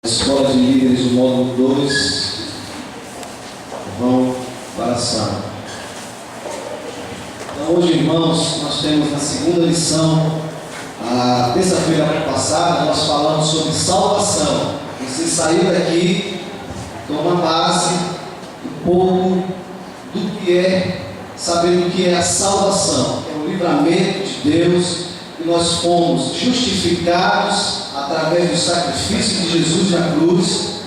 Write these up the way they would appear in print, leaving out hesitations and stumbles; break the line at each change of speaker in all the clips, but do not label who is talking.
Escola de Líderes, o módulo 2, vão para a sala. Então, hoje, irmãos, nós temos na segunda lição, a terça-feira passada, nós falamos sobre salvação. Você saiu daqui com uma base, um pouco do que é, sabendo o que é a salvação, que é o livramento de Deus, e nós fomos justificados através do sacrifício de Jesus na cruz.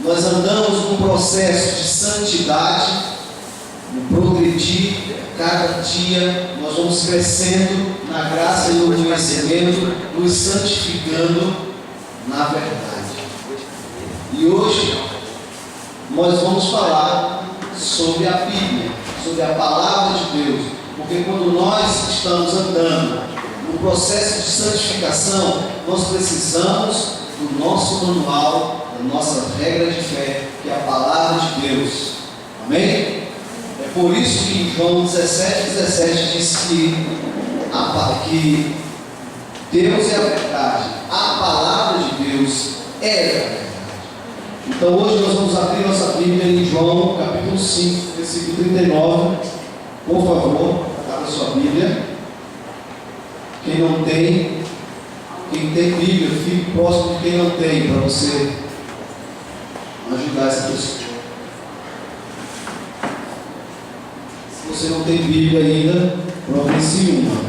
Nós andamos num processo de santidade, no progredir, cada dia nós vamos crescendo na graça e no conhecimento, nos santificando na verdade. E hoje nós vamos falar sobre a Bíblia, sobre a palavra de Deus, porque quando nós estamos andando no processo de santificação, nós precisamos do nosso manual, da nossa regra de fé, que é a palavra de Deus. Amém? É por isso que em João 17:17 diz que Deus é a verdade, a palavra de Deus é a verdade. Então hoje nós vamos abrir nossa Bíblia em João capítulo 5, versículo 39. Por favor, abra sua Bíblia. Quem não tem, quem tem Bíblia, fique próximo de quem não tem, para você ajudar essa pessoa. Se você não tem Bíblia ainda, providencie uma,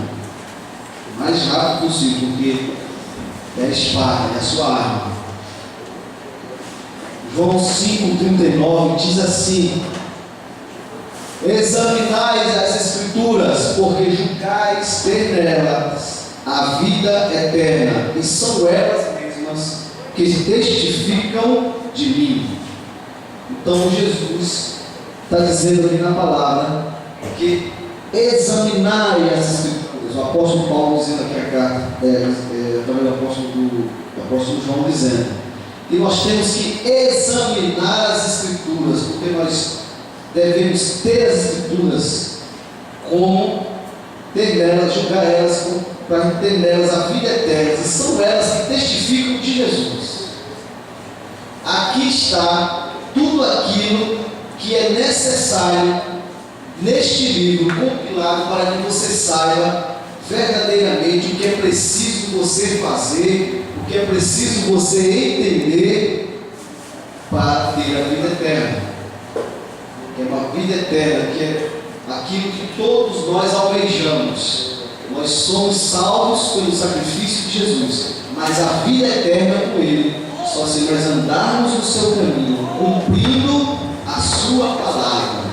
o mais rápido possível, porque é a espada, é a sua arma. João 5,39 diz assim: examinais as Escrituras, porque julgais ter nelas a vida eterna, e são elas mesmas que testificam de mim. Então Jesus está dizendo ali na palavra que examinai as Escrituras. O apóstolo Paulo dizendo aqui a carta, também o apóstolo João dizendo que nós temos que examinar as Escrituras, porque nós devemos ter as Escrituras como ter nelas, julgar elas, para ter nelas a vida eterna, e são elas que testificam de Jesus. Aqui está tudo aquilo que é necessário neste livro compilado para que você saiba verdadeiramente o que é preciso você fazer, o que é preciso você entender para ter a vida eterna. É uma vida eterna, que é aquilo que todos nós almejamos. Nós somos salvos pelo sacrifício de Jesus, mas a vida eterna com Ele só se nós andarmos no seu caminho, cumprindo a sua palavra.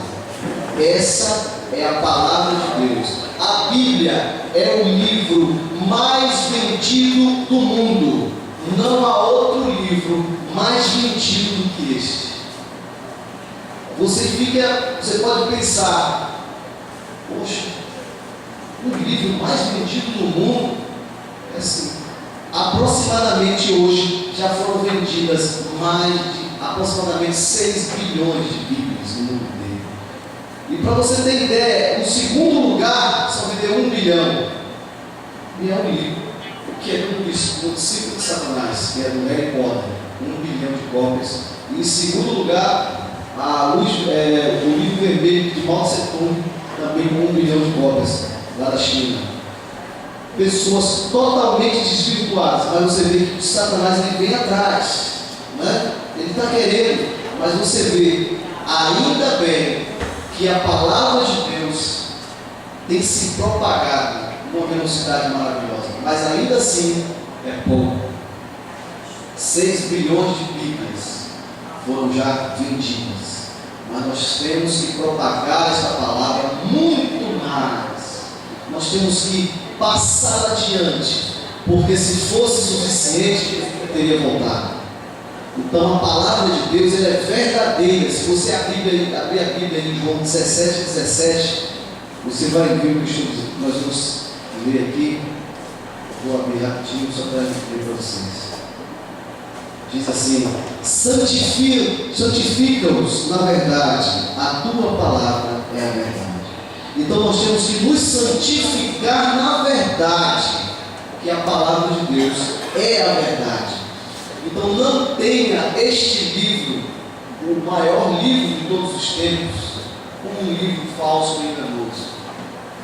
Essa é a palavra de Deus. A Bíblia é o livro mais vendido do mundo. Não há outro livro mais vendido do que este. Você pode pensar, poxa, o livro mais vendido do mundo é assim. Aproximadamente hoje já foram vendidas mais de aproximadamente 6 bilhões de Bíblias no mundo inteiro. E para você ter ideia, no segundo lugar só vendeu 1 bilhão. E é um livro que é do discípulo de Satanás, que é do Harry Potter, 1 bilhão de cópias. E em segundo lugar, o livro vermelho de Mao Tse-tung, também com 1 bilhão de cópias, lá da China. Pessoas totalmente desvirtuadas, mas você vê que o Satanás ele vem atrás, né? Ele está querendo, mas você vê, ainda bem que a palavra de Deus tem se propagado com uma velocidade maravilhosa, mas ainda assim é pouco. 6 bilhões de Bíblias foram já vendidas, mas nós temos que propagar esta palavra muito mais. Nós temos que passar adiante, porque se fosse suficiente, eu teria voltado. Então a palavra de Deus ela é verdadeira. Se você abrir a Bíblia em João 17:17, você vai ver o que nós vamos ler aqui. Vou abrir rapidinho só para ler para vocês. Diz assim: santifica-os na verdade, a tua palavra é a verdade. Então nós temos que nos santificar na verdade, que a palavra de Deus é a verdade. Então não tenha este livro, o maior livro de todos os tempos, como um livro falso e enganoso.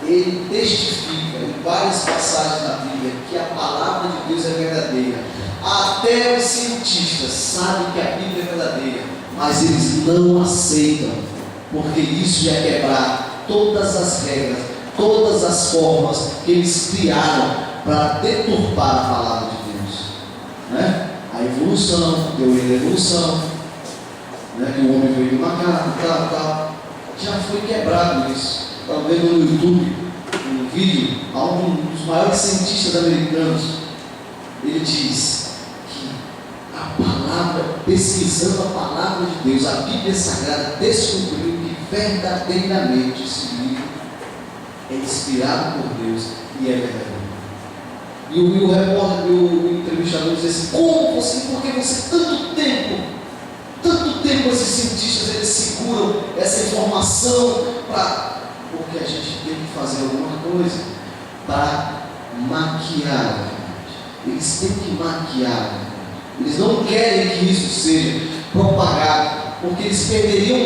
Ele testifica em várias passagens da Bíblia que a palavra de Deus é verdadeira. Até os cientistas sabem que a Bíblia é verdadeira, mas eles não aceitam, porque isso ia quebrar todas as regras, todas as formas que eles criaram para deturpar a palavra de Deus, né? A evolução, a teoria da evolução, né? Que o homem veio do macaco, tal, já foi quebrado isso. Estava vendo no YouTube um vídeo, um dos maiores cientistas americanos, ele diz que a palavra, pesquisando a palavra de Deus, a Bíblia Sagrada, descobriu que verdadeiramente esse livro é inspirado por Deus e é verdadeiro. E o repórter, o entrevistador diz assim: como você, porque você tanto tempo esses cientistas eles seguram essa informação porque a gente tem que fazer alguma coisa para maquiar a verdade. Eles têm que maquiar a verdade. Eles não querem que isso seja propagado, porque eles perderiam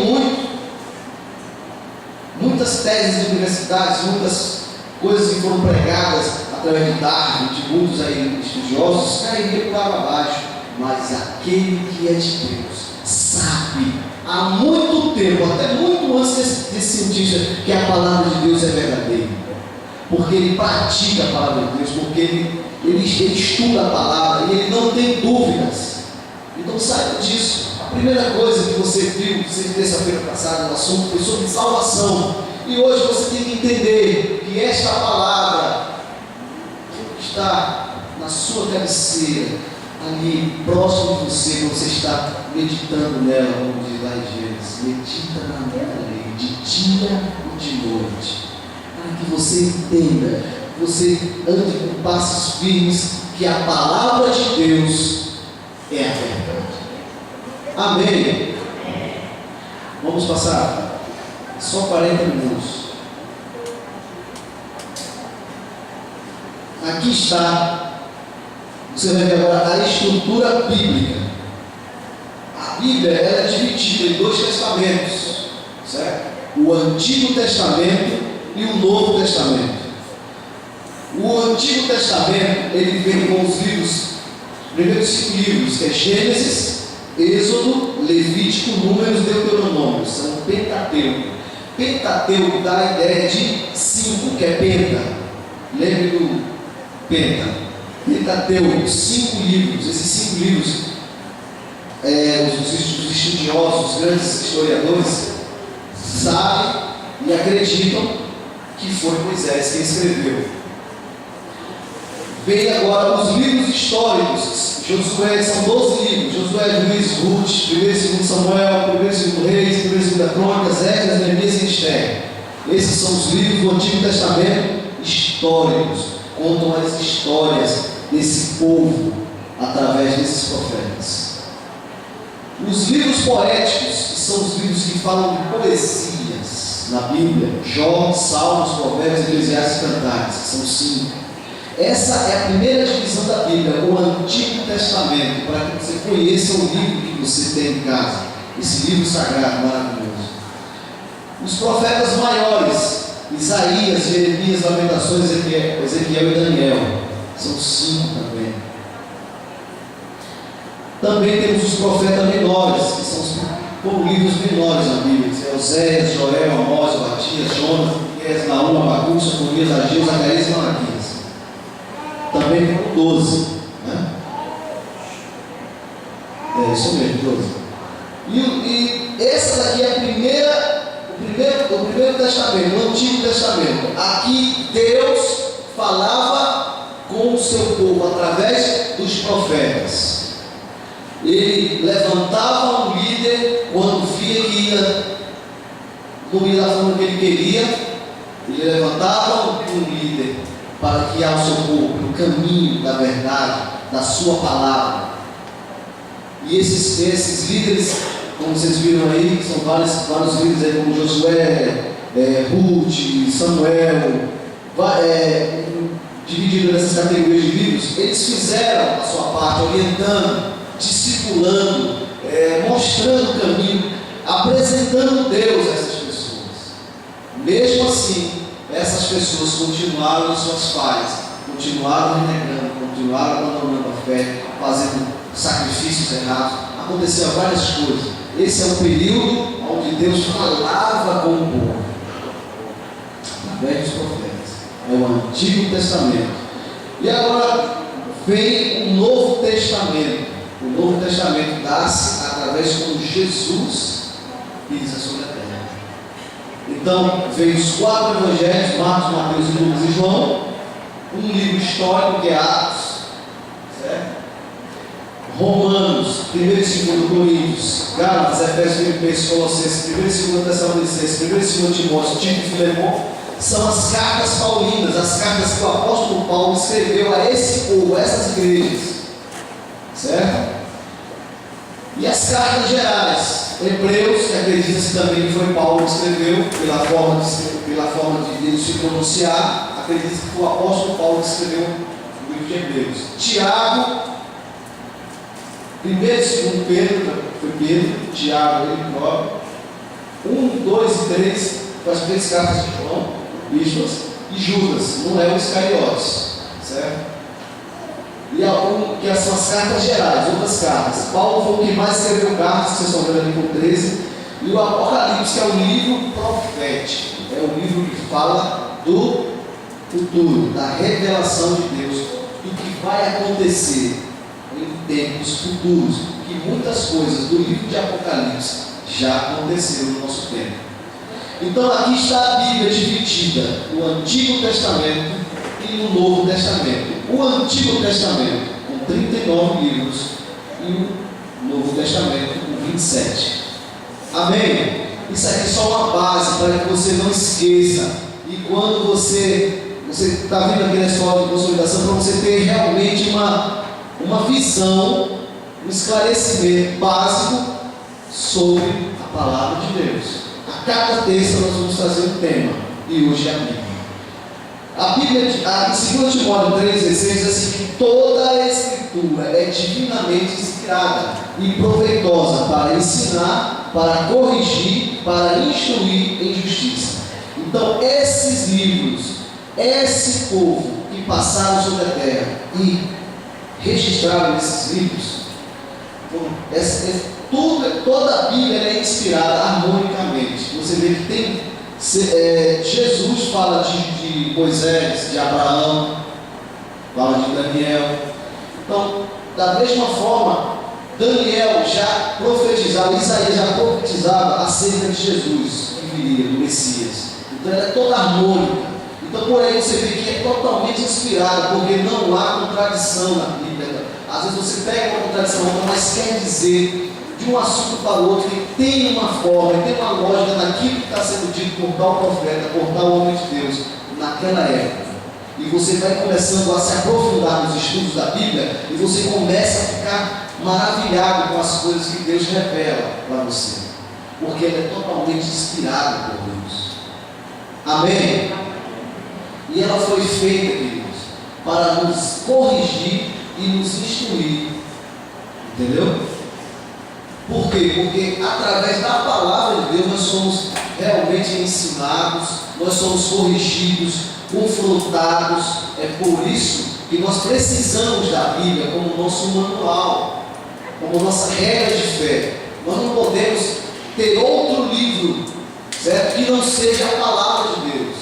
muitas teses de universidades, muitas coisas que foram pregadas através de Darwin, de muitos aí estudiosos, cairiam por água abaixo. Mas aquele que é de Deus sabe há muito tempo, até muito antes desse cientista, que a palavra de Deus é verdadeira, porque ele pratica a palavra de Deus, porque ele estuda a palavra e ele não tem dúvidas. Então saiba disso. A primeira coisa que você viu terça-feira passada no assunto foi sobre salvação, e hoje você tem que entender que esta palavra está na sua cabeceira, ali próximo de você, quando você está meditando nela, como diz lá em Gênesis. Medita na minha lei, de dia e de noite, para que você entenda, você ande com passos firmes, que a palavra de Deus é a verdade. Amém? Vamos passar só 40 minutos. Aqui está. Você vai ver agora a estrutura bíblica. A Bíblia ela é dividida em 2 testamentos, certo? O Antigo Testamento e o Novo Testamento. O Antigo Testamento ele vem com os livros, primeiros 5 livros, que é Gênesis, Êxodo, Levítico, Números, Deuteronômio. São Pentateuco. Pentateuco dá a ideia de 5, que é penta. Lembre do penta. Pentateuco, 5 livros. Esses 5 livros, os estudiosos, os grandes historiadores, sabem e acreditam que foi Moisés quem escreveu. Vem agora os livros históricos. Josué, são 12 livros: Josué, Juízes, Ruth, 1 e 2 Samuel, 1 e 2 Reis, 1 e 2 Crônicas, Esdras, Neemias e Esther. Esses são os livros do Antigo Testamento históricos, contam as histórias desse povo através desses profetas. Os livros poéticos, que são os livros que falam de poesias na Bíblia: Jó, Salmos, Provérbios, Eclesiastes e Cantares, que são 5. Essa é a primeira divisão da Bíblia, o Antigo Testamento, para que você conheça o livro que você tem em casa, esse livro sagrado maravilhoso. Os profetas maiores: Isaías, Jeremias, Lamentações, Ezequiel e Daniel, são 5 também. Também temos os profetas menores, que são os livros menores na Bíblia: Oséias, Joel, Amós, Obadias, Jonas, Miqueias, Naum, Abacuque, Sofonias, Ageu, Zacarias e Malaquias. Também tem 12, né? É isso mesmo, 12. E essa daqui é o primeiro testamento, o Antigo Testamento. Aqui Deus falava com o seu povo através dos profetas. Ele levantava um líder quando via que não ia da forma que ele queria. Ele levantava um líder para guiar o seu povo no caminho da verdade, da sua palavra. E esses líderes, como vocês viram aí, são vários líderes aí, como Josué, Ruth, Samuel, dividido nessas categorias de livros. Eles fizeram a sua parte, orientando, discipulando, mostrando o caminho, apresentando Deus a essas pessoas. Mesmo assim, essas pessoas continuaram em suas falhas, continuaram renegando, continuaram abandonando a fé, fazendo sacrifícios errados. Aconteceram várias coisas. Esse é o período onde Deus falava com o povo, através dos profetas. É o Antigo Testamento. E agora vem o Novo Testamento. O Novo Testamento dá-se através como Jesus pisa sobre a terra. Então, veio os 4 evangelhos, Marcos, Mateus, Lucas e João, um livro histórico que é Atos, certo? Romanos, 1 e 2 Coríntios, Gálatas, Efésios, Filipenses, Colossenses, 1 e 2 Tessalonicenses, 1 e 2 Timóteo, Tito e Filemão, são as cartas paulinas, as cartas que o apóstolo Paulo escreveu a esse povo, a essas igrejas, certo? E as cartas gerais, Hebreus, que acredita-se também que foi Paulo que escreveu, pela forma de Deus se pronunciar, acredita-se que foi o apóstolo Paulo que escreveu o livro de Hebreus. Tiago, 1 e 2 Pedro, foi Pedro, Tiago, ele próprio, 1, 2 e 3, as 3 cartas de João, Bispas, e Judas, não é o Iscariotes, certo? E algum que são as cartas gerais, outras cartas. Paulo foi o que mais escreveu cartas, vocês estão vendo ali com 13. E o Apocalipse, que é o livro profético, é o livro que fala do futuro, da revelação de Deus, do que vai acontecer em tempos futuros, que muitas coisas do livro de Apocalipse já aconteceram no nosso tempo. Então aqui está a Bíblia dividida no Antigo Testamento e no Novo Testamento. O Antigo Testamento com 39 livros e o Novo Testamento com 27. Amém? Isso aqui é só uma base para que você não esqueça. E quando você está vendo aqui na escola de consolidação, para você ter realmente uma visão, um esclarecimento básico sobre a palavra de Deus. A cada terça nós vamos trazer um tema, e hoje é a Bíblia. A Bíblia, em 2 Timóteo 3,16 diz assim que toda a Escritura é divinamente inspirada e proveitosa para ensinar, para corrigir, para instruir em justiça. Então, esses livros, esse povo que passaram sobre a terra e registraram esses livros, toda a Bíblia é inspirada harmonicamente. Você vê que tem Jesus fala de Moisés, de Abraão, fala de Daniel. Então, da mesma forma, Daniel já profetizava, Isaías já profetizava acerca de Jesus, que viria, do Messias. Então, ela é toda harmônica. Então, por aí você vê que é totalmente inspirada, porque não há contradição na Bíblia. Às vezes você pega uma contradição, mas quer dizer de um assunto para o outro, que tem uma forma, tem uma lógica naquilo que está sendo dito por tal profeta, por tal homem de Deus, naquela época. E você vai começando a se aprofundar nos estudos da Bíblia, e você começa a ficar maravilhado com as coisas que Deus revela para você, porque ela é totalmente inspirada por Deus. Amém? E ela foi feita, queridos, para nos corrigir e nos instruir. Entendeu? Por quê? Porque através da palavra de Deus nós somos realmente ensinados, nós somos corrigidos, confrontados. É por isso que nós precisamos da Bíblia como nosso manual, como nossa regra de fé. Nós não podemos ter outro livro, certo? Que não seja a palavra de Deus.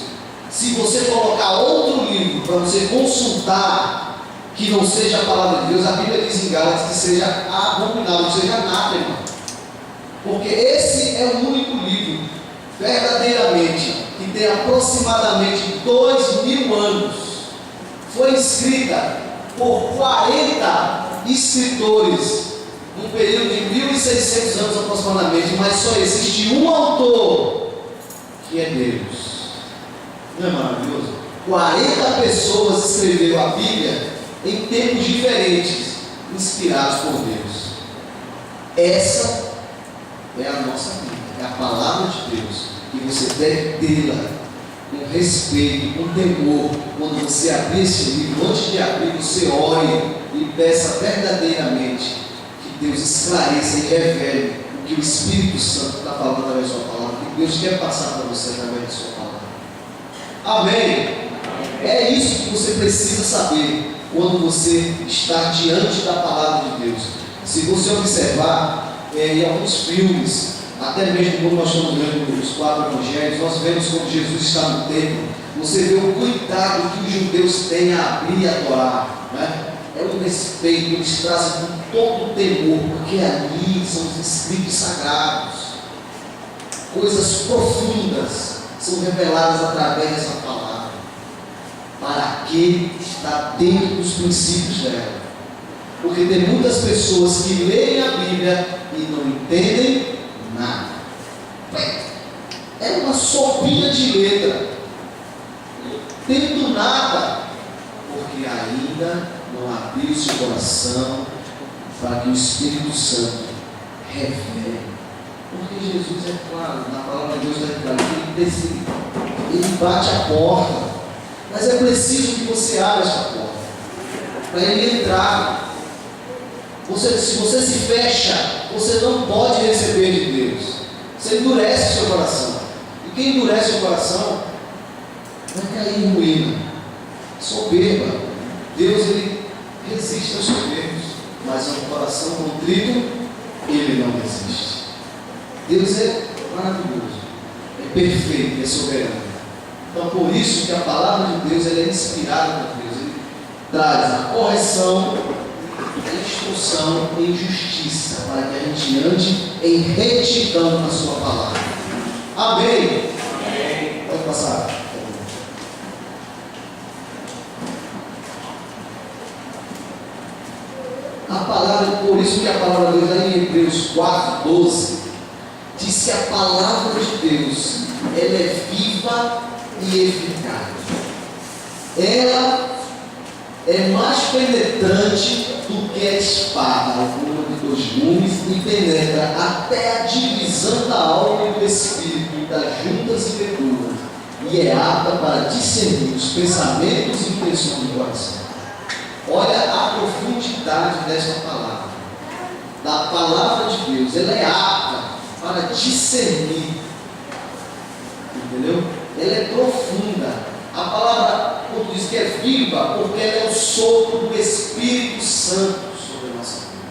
Se você colocar outro livro para você consultar, que não seja a palavra de Deus, a Bíblia diz em Gálatas que seja abominável, que seja anátema. Porque esse é o único livro, verdadeiramente, que tem aproximadamente 2000 anos. Foi escrita por 40 escritores, num período de 1600 anos aproximadamente, mas só existe um autor, que é Deus. Não é maravilhoso? 40 pessoas escreveram a Bíblia em tempos diferentes, inspirados por Deus. Essa é a nossa Bíblia, é a palavra de Deus, e você deve tê-la com respeito, com temor. Quando você abrir esse livro, antes de abrir, você ore e peça verdadeiramente que Deus esclareça e revele o que o Espírito Santo está falando através da sua palavra, o que Deus quer passar para você através da sua palavra. Amém? É isso que você precisa saber quando você está diante da palavra de Deus. Se você observar em alguns filmes, até mesmo quando nós estamos vendo os 4 evangelhos, nós vemos quando Jesus está no templo, você vê o cuidado que os judeus têm a abrir e a Torá, né? É um respeito, eles trazem com todo o temor, porque ali são os escritos sagrados, coisas profundas são reveladas através dessa palavra, para aquele que está dentro dos princípios dela. Porque tem muitas pessoas que leem a Bíblia e não entendem nada. É uma sopinha de letra, não entendo nada, porque ainda não abriu seu coração para que o Espírito Santo revele. Porque Jesus é claro, na palavra de Deus é claro, ele bate a porta, mas é preciso que você abra essa porta para ele entrar. Se você se fecha, você não pode receber de Deus. Você endurece o seu coração. E quem endurece o coração vai cair em ruína, soberba. Deus, ele resiste aos soberbos, mas ao coração contrito ele não resiste. Deus é maravilhoso, é perfeito, é soberano. Então por isso que a palavra de Deus, ela é inspirada por Deus. Ele traz a correção, a instrução em justiça, para que a gente ande em retidão na sua palavra. Amém? Amém. Pode passar. A palavra, por isso que a palavra de Deus, lá em Hebreus 4:12, diz que a palavra de Deus, ela é viva e eficaz. Ela é mais penetrante do que a espada, alguma de 2 gumes, e penetra até a divisão da alma e do espírito, das juntas e medulas, e é apta para discernir os pensamentos e intenções do coração. Olha a profundidade desta palavra, da palavra de Deus. Ela é apta para discernir, entendeu? Ela é profunda. A palavra, quando diz que é viva, porque ela é o sopro do Espírito Santo sobre a nossa vida.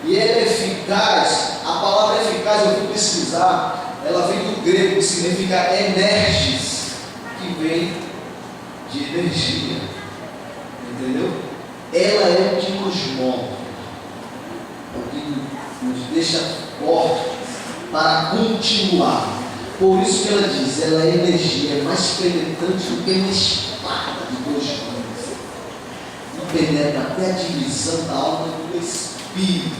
E ela é eficaz. A palavra eficaz, eu fui pesquisar, ela vem do grego, que significa energis, que vem de energia. Entendeu? Ela é o que nos move, o que nos deixa fortes para continuar. Por isso que ela diz, ela é energia, é mais penetrante do que uma espada de 2 gumes. E penetra até a divisão da alma e do espírito.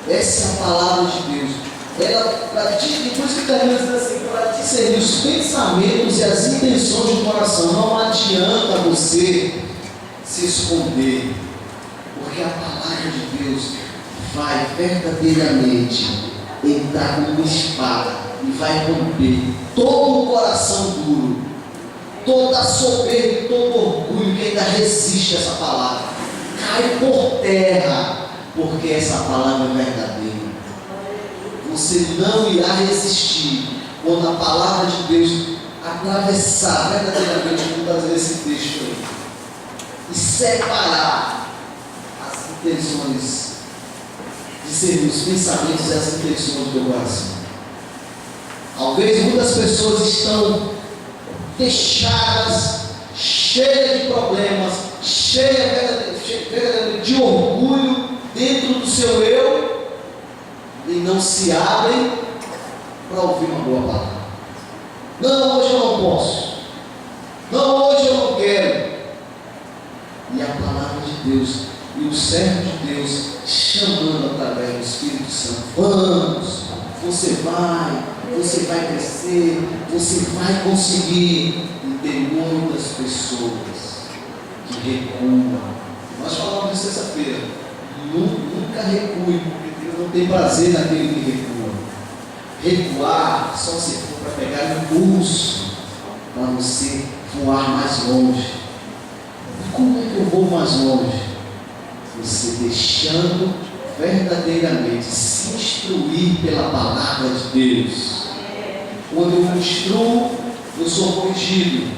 Essa é a palavra de Deus. Depois que termina dizendo assim, para discernir os pensamentos e as intenções do coração. Não adianta você se esconder, porque a palavra de Deus vai verdadeiramente entrar como uma espada e vai romper todo o coração duro, toda a soberba e todo o orgulho que ainda resiste a essa palavra. Cai por terra, porque essa palavra é verdadeira. Você não irá resistir quando a palavra de Deus atravessar verdadeiramente, como está dizendo esse texto aí, e separar as intenções, discernir os pensamentos e as intenções do teu coração. Talvez muitas pessoas estão fechadas, cheias de problemas, cheias de orgulho dentro do seu eu, e não se abrem para ouvir uma boa palavra. Não, hoje eu não posso. Não, hoje eu não quero. E a palavra de Deus e o servo de Deus chamando através do Espírito Santo. Vamos, você vai crescer, você vai conseguir. E tem muitas pessoas que recuam. Nós falamos de sexta-feira. Nunca recue, porque Deus não tem prazer naquele que recua. Recuar só se for para pegar impulso, para você voar mais longe. E como é que eu vou mais longe? Você deixando verdadeiramente se instruir pela palavra de Deus. Quando eu me instruo, eu sou corrigido.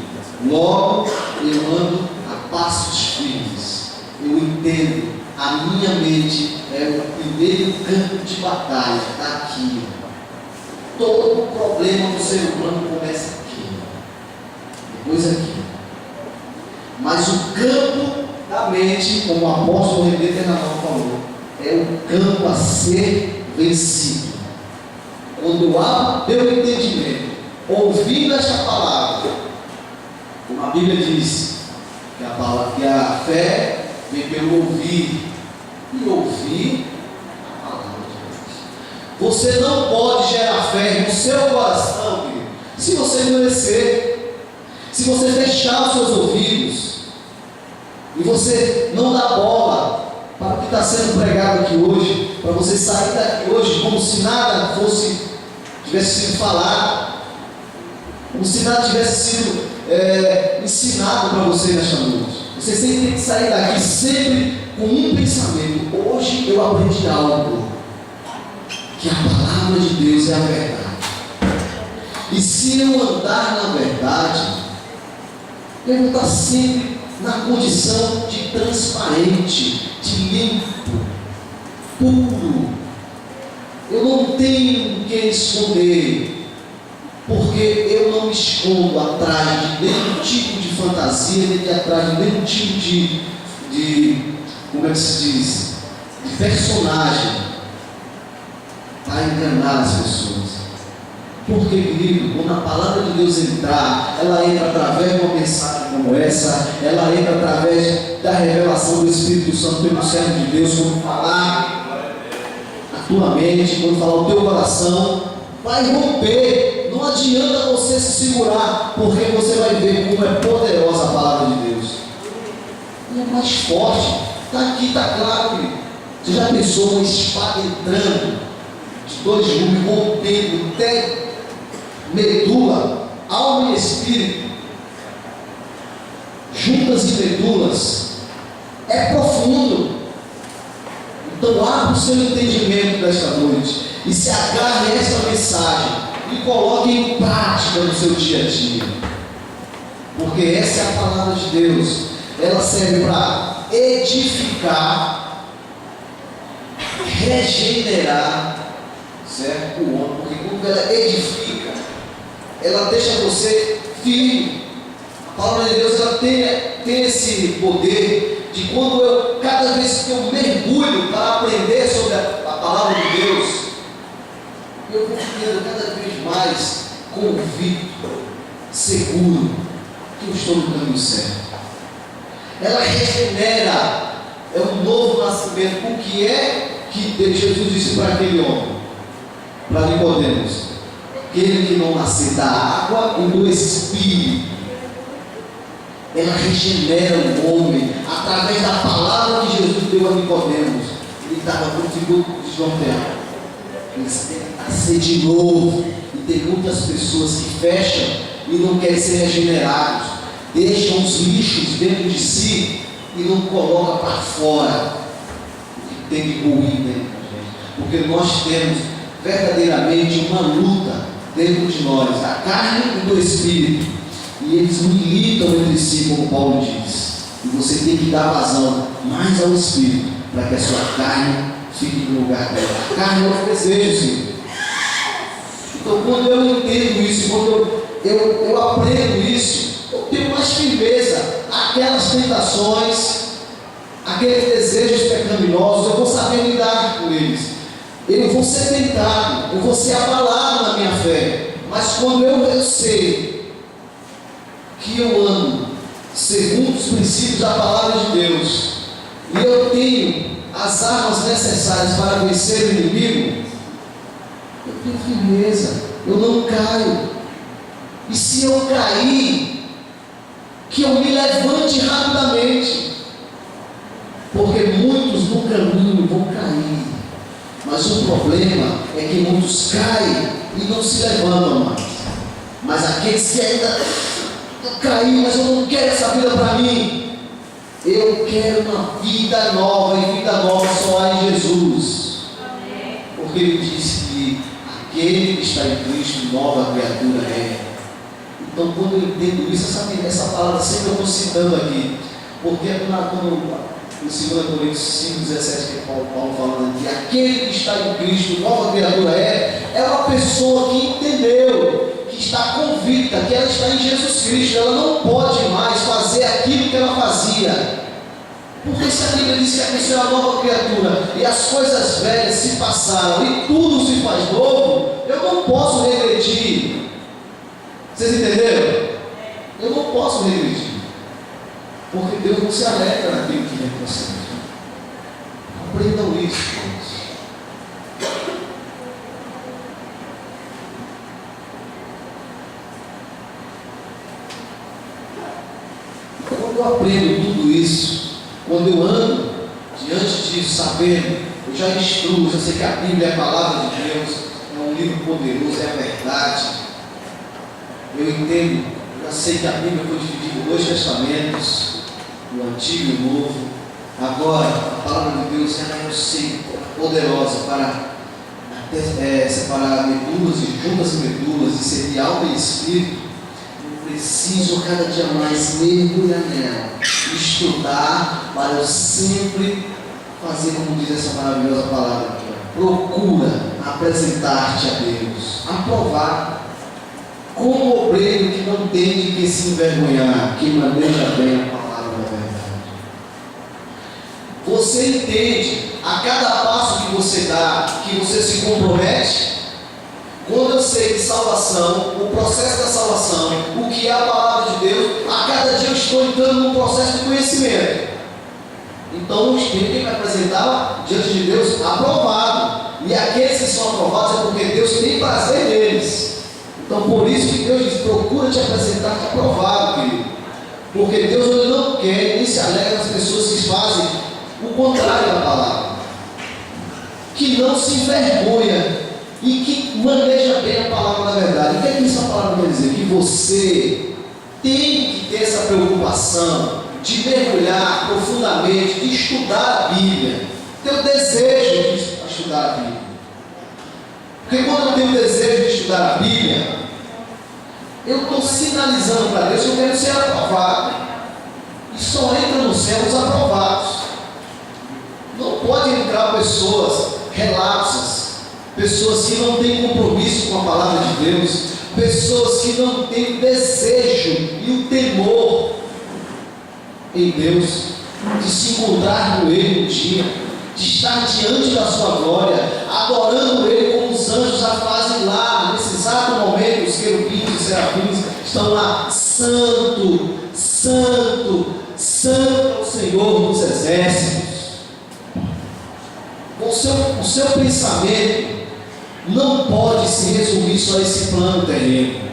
Logo, eu ando a passos firmes. Eu entendo. A minha mente é o primeiro campo de batalha. Está aqui. Todo problema do ser humano começa aqui. Depois aqui. Mas o campo da mente, como o apóstolo René Ternal falou, é o campo a ser vencido. Quando eu abro meu entendimento, ouvindo esta palavra, como a Bíblia diz, que a fé vem pelo ouvir, e ouvir a palavra de Deus. Você não pode gerar fé no seu coração, querido, se você endurecer, se você fechar os seus ouvidos, e você não dá bola para o que está sendo pregado aqui hoje, para você sair daqui hoje como se nada tivesse sido falado, como se nada tivesse sido ensinado para você nesta noite. Você sempre tem que sair daqui sempre com um pensamento: hoje eu aprendi algo, que a palavra de Deus é a verdade. E se eu andar na verdade, eu vou estar sempre na condição de transparente, de limpo, puro. Eu não tenho o que esconder, porque eu não me escondo atrás de nenhum tipo de fantasia, nem atrás de nenhum tipo de como é que se diz, de personagem para enganar as pessoas. Porque, querido, quando a palavra de Deus entrar, ela entra através de uma mensagem como essa, ela entra através da revelação do Espírito Santo pelo servo de Deus, quando falar a tua mente, quando falar o teu coração, vai romper. Não adianta você se segurar, porque você vai ver como é poderosa a palavra de Deus. E é mais forte. Está aqui, está claro, querido. Você já pensou uma espada entrando de 2 gumes, rompendo até medula, alma e espírito, juntas e medulas? É profundo. Então abra o seu entendimento desta noite e se agarre a esta mensagem e coloque em prática no seu dia a dia, porque essa é a palavra de Deus. Ela serve para edificar, regenerar, certo? O homem, porque quando ela edifica, ela deixa você firme. A palavra de Deus, ela tem esse poder de quando cada vez que eu mergulho para aprender sobre a palavra de Deus, eu vou ficando cada vez mais convicto, seguro que eu estou no caminho certo. Ela regenera, é um novo nascimento. O que é que Jesus disse para aquele homem, para Nicodemos? Aquele que não nascer da água e do Espírito. Ela regenera o homem através da palavra que Jesus deu a Nicodemos. Ele estava muito desnorteado. Ele tem que nascer de novo. E tem muitas pessoas que fecham e não querem ser regenerados, deixam os lixos dentro de si e não colocam para fora o que tem de ruim dentro da gente. Porque nós temos verdadeiramente uma luta dentro de nós, da carne e do Espírito, e eles militam entre si, como Paulo diz. E você tem que dar vazão mais ao Espírito, para que a sua carne fique no lugar dela. A carne é o desejo, Senhor. Então, quando eu entendo isso, quando eu aprendo isso, eu tenho mais firmeza. Aquelas tentações, aqueles desejos pecaminosos, eu vou saber lidar com eles. Eu vou ser tentado, eu vou ser abalado na minha fé. Mas quando eu sei que eu ando segundo os princípios da palavra de Deus, e eu tenho as armas necessárias para vencer o inimigo, eu tenho firmeza, eu não caio. E se eu cair, que eu me levante rapidamente, porque muitos no caminho vão cair. Mas o problema é que muitos caem e não se levantam mais. Mas aqueles que ainda caíram, mas eu não quero essa vida para mim, Eu quero uma vida nova, e vida nova só há em Jesus. Porque ele disse que aquele que está em Cristo, nova criatura é. Então, quando eu entendo isso, essa palavra sempre eu estou citando aqui. Porque quando em 2 Coríntios 5,17, que é Paulo falando aqui, aquele que está em Cristo, nova criatura é uma pessoa que entendeu, que está convicta, que ela está em Jesus Cristo. Ela não pode mais fazer aquilo que ela fazia. Porque se a Bíblia diz que a pessoa é uma nova criatura e as coisas velhas se passaram e tudo se faz novo, eu não posso regredir. Vocês entenderam? Eu não posso regredir. Porque Deus não se alegra naquilo que vem para você. Aprendam isso, irmãos. Quando eu aprendo tudo isso, quando eu ando diante disso, sabendo, eu já instruo, já sei que a Bíblia é a palavra de Deus, é um livro poderoso, é a verdade. Eu entendo, eu já sei que a Bíblia foi dividida em 2 testamentos, o Antigo e o Novo. Agora, a palavra de Deus ela eu sei, poderosa para até, separar medulas e juntas e medulas, discernir alma e espírito. Eu preciso cada dia mais mergulhar nela, estudar, para eu sempre fazer como diz essa maravilhosa palavra aqui. Procura apresentar-te a Deus, aprovar. Como obreiro que não tem de que se envergonhar, que maneja bem a palavra da verdade. Você entende a cada passo que você dá, que você se compromete? Quando eu sei de salvação, o processo da salvação, o que é a palavra de Deus, a cada dia eu estou entrando num processo de conhecimento. Então o Espírito me apresentava diante de Deus aprovado. E aqueles que são aprovados é porque Deus tem prazer neles. Então por isso que Deus diz, procura te apresentar aprovado, querido. Porque Deus ele não quer nem se alegra das pessoas que fazem o contrário da palavra. Que não se envergonha e que maneja bem a palavra da verdade. O que é que essa palavra quer dizer? Que você tem que ter essa preocupação de mergulhar profundamente, de estudar a Bíblia. Ter o desejo de estudar a Bíblia. Porque quando eu tenho o desejo de estudar a Bíblia, eu estou sinalizando para Deus que eu quero ser aprovado. E só entra no céu os aprovados. Não pode entrar pessoas relapsas, pessoas que não têm compromisso com a palavra de Deus, pessoas que não têm o desejo e o temor em Deus, de se encontrar com Ele um dia, de estar diante da sua glória, adorando Ele como os anjos a fazem lá, nesse exato momento, os querubins e os serafins estão lá, santo, santo, santo é o Senhor dos exércitos. O seu pensamento não pode se resumir só a esse plano terreno.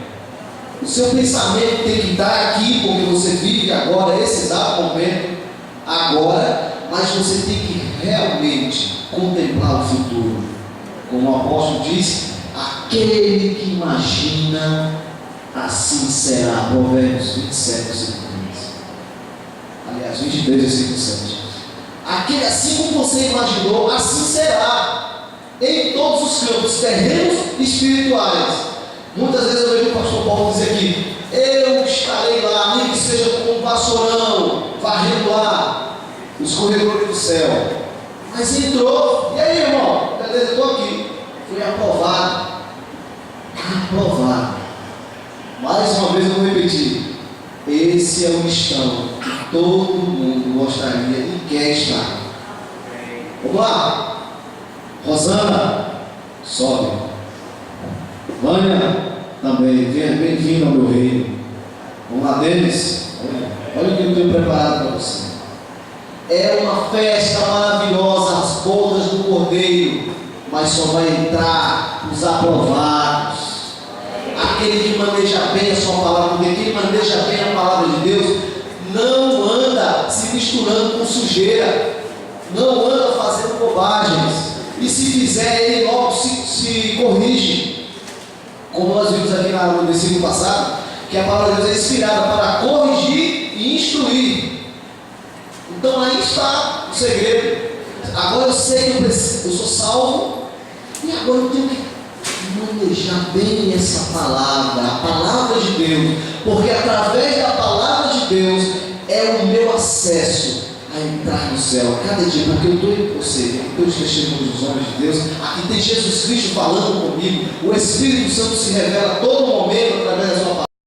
O seu pensamento tem que estar aqui, porque você vive agora, esse exato momento, agora, mas você tem que realmente contemplar o futuro. Como o apóstolo disse, aquele que imagina, assim será. Provérbios 27, versículo 15. Aliás, 23, versículo 7. Aquele assim como você imaginou, assim será. Em todos os campos, terrenos e espirituais. Muitas vezes eu vejo o pastor Paulo dizer aqui, eu estarei lá, nem que seja com um vassourão, varrendo lá os corredores do céu. Mas entrou, e aí, irmão? Beleza, estou aqui. Fui aprovado. Aprovado. Mais uma vez eu vou repetir. Esse é o listão que todo mundo gostaria e quer estar. Vamos lá. Rosana, sobe. Vânia, também. Bem-vindo ao meu reino. Vamos lá, Denis. Olha o que eu tenho preparado para você. É uma festa maravilhosa, as bodas do Cordeiro, mas só vai entrar os aprovados. Aquele que maneja bem a sua palavra, porque quem maneja bem a palavra de Deus não anda se misturando com sujeira, não anda fazendo bobagens, e se fizer, ele logo se corrige. Como nós vimos aqui no versículo passado, que a palavra de Deus é inspirada para corrigir e instruir. Então aí está o segredo. Agora eu sei que eu sou salvo, e agora eu tenho que manejar bem essa palavra, a palavra de Deus, porque através da palavra de Deus é o meu acesso a entrar no céu a cada dia, porque eu estou em você, eu estou testemunhos dos homens de Deus. Aqui tem Jesus Cristo falando comigo, o Espírito Santo se revela a todo momento